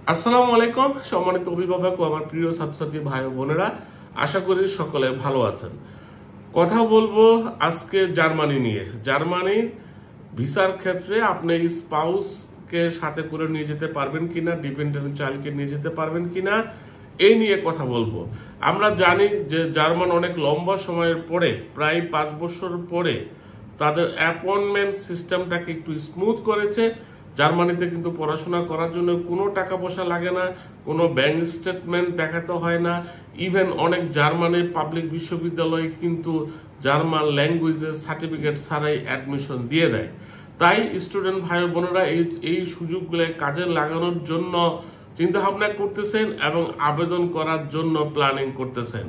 আসসালামু আলাইকুম সম্মানিত অভিভাবক ও আমার প্রিয় ছাত্রছাত্রী ভাই ও বোনেরা, আশা করি সকলে ভালো আছেন। কথা বলবো আজকে জার্মানি নিয়ে। জার্মানির ভিসার ক্ষেত্রে আপনি স্পাউসকে সাথে করে নিয়ে যেতে পারবেন কিনা, ডিপেন্ডেন্ট চাইল্ডকে নিয়ে যেতে পারবেন কিনা, এই নিয়ে কথা বলবো। আমরা জানি যে জার্মান অনেক লম্বা সময়ের পরে, প্রায় 5 বছর পরে তাদের অ্যাপয়েন্টমেন্ট সিস্টেমটাকে একটু স্মুথ করেছে। জার্মানিতে কিন্তু পড়াশোনা করার জন্য কোনো টাকা পয়সা লাগে না, কোনো ব্যাংক স্টেটমেন্ট দেখাতে হয় না। ইভেন অনেক জার্মানির পাবলিক বিশ্ববিদ্যালয় কিন্তু জার্মান ল্যাঙ্গুয়েজের সার্টিফিকেট ছাড়াই অ্যাডমিশন দিয়ে দেয়। তাই স্টুডেন্ট ভাই বোনেরা এই সুযোগগুলো কাজে লাগানোর জন্য চিন্তা ভাবনা করতেছেন এবং আবেদন করার জন্য প্ল্যানিং করতেছেন।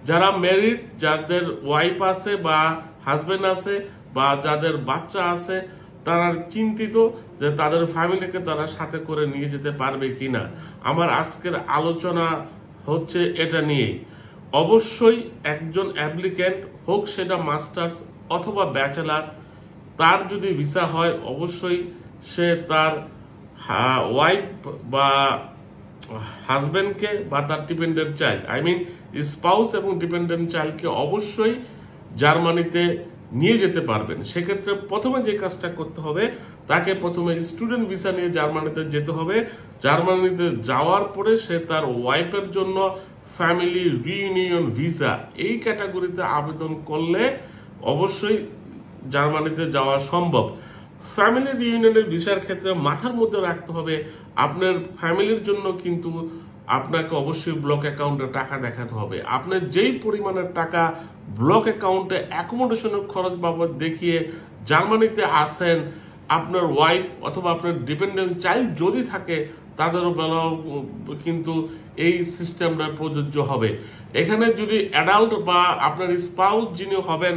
যারা ম্যারিড, যাদের ওয়াইফ আছে বা হাজবেন্ড আছে বা যাদের বাচ্চা আছে, তারা চিন্তিত যে তাদের ফ্যামিলিকে তারা সাথে করে নিয়ে যেতে পারবে কিনা। আমার আজকের আলোচনা হচ্ছে এটা নিয়েই। অবশ্যই একজন অ্যাপ্লিক্যান্ট হোক সেটা মাস্টার্স অথবা ব্যাচেলার, তার যদি ভিসা হয় অবশ্যই সে তার ওয়াইফ বা হাজবেন্ডকে বা তার ডিপেন্ডেন্ট চাইল্ড, স্পাউস এবং ডিপেন্ডেন্ট চাইল্ডকে অবশ্যই জার্মানিতে নিয়ে যেতে পারবেন। সেক্ষেত্রে প্রথমে যে কাজটা করতে হবে, তাকে প্রথমে স্টুডেন্ট ভিসা নিয়ে জার্মানিতে যেতে হবে। জার্মানিতে যাওয়ার পরে সে তার ওয়াইফের জন্য ফ্যামিলি রিইউনিয়ন ভিসা এই ক্যাটাগরিতে আবেদন করলে অবশ্যই জার্মানিতে যাওয়া সম্ভব। ফ্যামিলি রিইউনিয়নের ভিসার ক্ষেত্রে মাথার মধ্যে রাখতে হবে আপনার ফ্যামিলির জন্য কিন্তু আপনাকে অবশ্যই ব্লক অ্যাকাউন্টে টাকা দেখাতে হবে। আপনি যেই পরিমাণের টাকা ব্লক অ্যাকাউন্টে অ্যাকোমোডেশনের খরচ বাবদ দেখিয়ে জার্মানিতে আসেন, আপনার ওয়াইফ অথবা আপনার ডিপেন্ডেন্ট চাইল্ড যদি থাকে তাদের বেলাও কিন্তু এই সিস্টেমটা প্রযোজ্য হবে। এখানে যদি অ্যাডাল্ট বা আপনার স্পাউস যিনি হবেন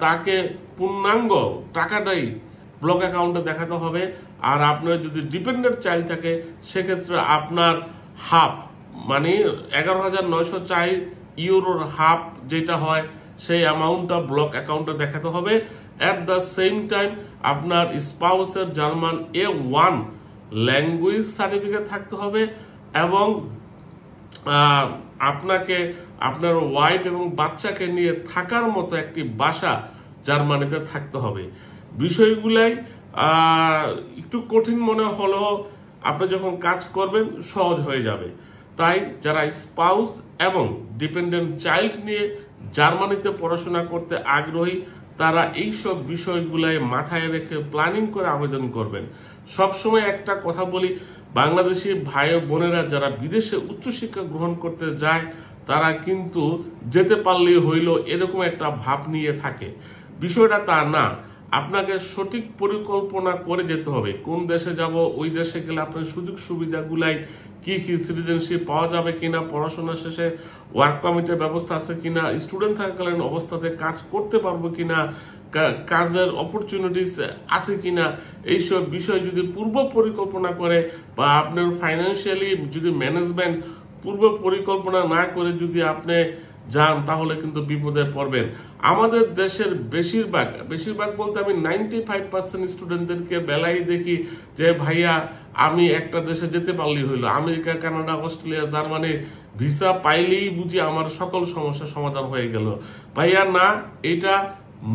তাকে পূর্ণাঙ্গ টাকাটাই ব্লক অ্যাকাউন্টে দেখাতে হবে। আর আপনার যদি ডিপেন্ডেন্ট চাইল্ড থাকে সেক্ষেত্রে আপনার হাফ, মানে 11,904 ইউরোর হাফ যেটা হয় সেই অ্যামাউন্টটা ব্লক অ্যাকাউন্টে দেখাতে হবে। অ্যাট দ্য সেম টাইম আপনার স্পাউসের জার্মান A1 ল্যাঙ্গুয়েজ সার্টিফিকেট থাকতে হবে এবং আপনাকে আপনার ওয়াইফ এবং বাচ্চাকে নিয়ে থাকার মতো একটি বাসা জার্মানিতে থাকতে হবে। বিষয়গুলাই একটু কঠিন মনে হলেও আপনি যখন কাজ করবেন সহজ হয়ে যাবে। তাই যারা স্পাউস এবং ডিপেন্ডেন্ট চাইল্ড নিয়ে জার্মানিতে পড়াশোনা করতে আগ্রহী, তারা এইসব বিষয়গুলাই মাথায় রেখে প্ল্যানিং করে আবেদন করবেন। সবসময় একটা কথা বলি, বাংলাদেশি ভাই ও বোনেরা যারা বিদেশে উচ্চশিক্ষা গ্রহণ করতে যায় তারা কিন্তু যেতে পারলেই হইল এরকম একটা ভাব নিয়ে থাকে। বিষয়টা তা না। আপনাকে সঠিক পরিকল্পনা করে যেতে হবে। কোন দেশে যাব, ওই দেশে গেলে আপনার সুযোগ সুবিধাগুলাই কি কি, সিটিজেনশিপ পাওয়া যাবে কিনা, পড়াশোনা শেষে ওয়ার্ক পারমিটের ব্যবস্থা আছে কিনা, স্টুডেন্ট থাকাকালীন অবস্থাতে কাজ করতে পারবো কিনা, কাজের অপরচুনিটিস আছে কিনা, এইসব বিষয় যদি পূর্ব পরিকল্পনা করে বা আপনার ফাইন্যান্সিয়ালি যদি ম্যানেজমেন্ট পূর্ব পরিকল্পনা না করে যদি আপনি যান তাহলে কিন্তু বিপদে পড়বেন। আমাদের দেশের বেশিরভাগ বলতে আমি 95% স্টুডেন্টদেরকে বেলায় দেখি যে ভাইয়া আমি একটা দেশে যেতে পারলেই হইলো, America, Canada, Australia, Germany visa পাইলেই বুঝি আমার সকল সমস্যার সমাধান হয়ে গেল। ভাইয়া না, এটা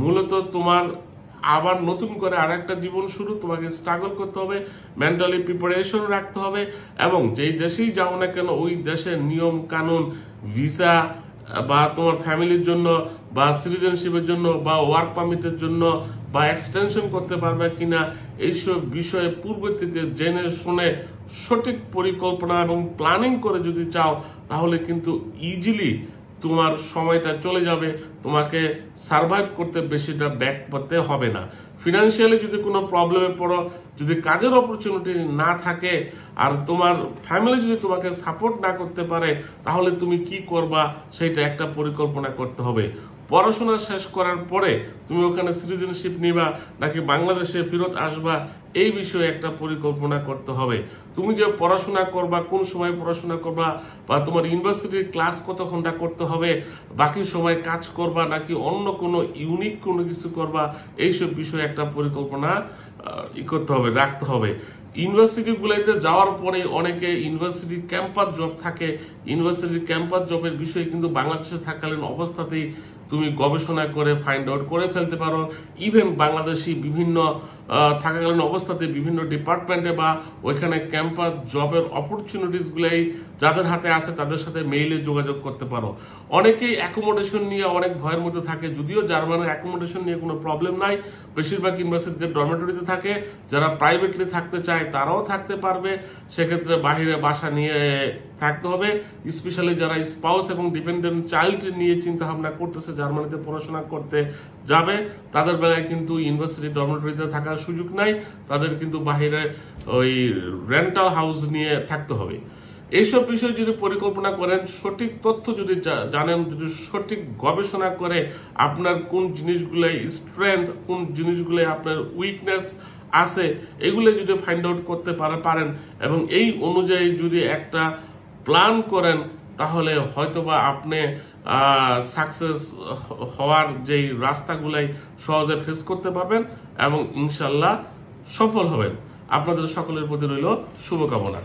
মূলত তোমার আবার নতুন করে আরেকটা জীবন শুরু। তোমাকে স্ট্রাগল করতে হবে, মেন্টালি প্রিপারেশন রাখতে হবে এবং যেই দেশেই যাও না কেন ওই দেশের নিয়ম কানুন, ভিসা বা তোমার ফ্যামিলির জন্য বা সিটিজেনশিপের জন্য বা ওয়ার্ক পারমিটের জন্য বা এক্সটেনশন করতে পারবে কিনা, এইসব বিষয়ে পূর্ব থেকে জেনে শুনে সঠিক পরিকল্পনা এবং প্ল্যানিং করে যদি চাও তাহলে কিন্তু ইজিলি তোমার সময়টা চলে যাবে। তোমাকে সার্ভাইভ করতে বেশিটা ব্যাক করতে হবে না। ফিনান্সিয়ালি যদি কোনো প্রবলেমে পড়ো, যদি কাজের অপরচুনিটি না থাকে আর তোমার ফ্যামিলি যদি তোমাকে সাপোর্ট না করতে পারে তাহলে তুমি কি করবা সেটা একটা পরিকল্পনা করতে হবে। পড়াশোনা শেষ করার পরে তুমি ওখানে সিটিজেনশিপ নিবা নাকি বাংলাদেশে ফেরত আসবা, এই বিষয়ে একটা পরিকল্পনা করতে হবে। তুমি যে পড়াশোনা করবা, কোন সময় পড়াশোনা করবা, বা তোমার ইউনিভার্সিটির ক্লাস কত ঘন্টা করতে হবে, বাকি সময় কাজ করবা নাকি অন্য কোনো ইউনিক কোনো কিছু করবা, এইসব বিষয়ে একটা পরিকল্পনা করতে হবে, রাখতে হবে। ইউনিভার্সিটিগুলোতে যাওয়ার পরে অনেকে ইউনিভার্সিটি ক্যাম্পাস জব থাকে, ইউনিভার্সিটি ক্যাম্পাস জবের বিষয়ে কিন্তু বাংলাদেশে থাকালীন অবস্থাতেই তুমি গবেষণা করে ফাইন্ড আউট করে ফেলতে পারো। ইভেন বাংলাদেশি বিভিন্ন থাকাকালীন অবস্থাতে বিভিন্ন ডিপার্টমেন্টে বা ওইখানে ক্যাম্পাস জবের অপরচুনিটিসগুলাই যাদের হাতে আছে তাদের সাথে মেইলে যোগাযোগ করতে পারো। অনেকেই অ্যাকোমোডেশন নিয়ে অনেক ভয়ের মধ্যে থাকে, যদিও জার্মানির অ্যাকোমোডেশন নিয়ে কোনো প্রবলেম নাই, বেশিরভাগ ইউনিভার্সিটিতে ডরমেটরিতে থাকে। যারা প্রাইভেটলি থাকতে চায় তারাও থাকতে পারবে, সেক্ষেত্রে বাহিরে বাসা নিয়ে থাকতে হবে। স্পেশালি যারা স্পাউস এবং ডিপেন্ডেন্ট চাইল্ড নিয়ে চিন্তা ভাবনা করতেছে জার্মানিতে পড়াশোনা করতে যাবে, তাদের বেলায় কিন্তু ইউনিভার্সিটি ডরমেটরিতে থাকার সুযোগ নাই, তাদের কিন্তু বাহিরে ওই রেন্টাল হাউস নিয়ে থাকতে হবে। এইসব বিষয় যদি পরিকল্পনা করেন, সঠিক তথ্য যদি জানেন, যদি সঠিক গবেষণা করে আপনার কোন জিনিসগুলো স্ট্রেংথ, কোন জিনিসগুলো আপনার উইকনেস আছে, এগুলো যদি ফাইন্ড আউট করতে পারেন এবং এই অনুযায়ী যদি একটা প্ল্যান করেন, তাহলে হয়তোবা আপনি সাকসেস হওয়ার যেই রাস্তাগুলাই সহজে ফেস করতে পারবেন এবং ইনশাল্লাহ সফল হবেন। আপনাদের সকলের প্রতি রইল শুভকামনা।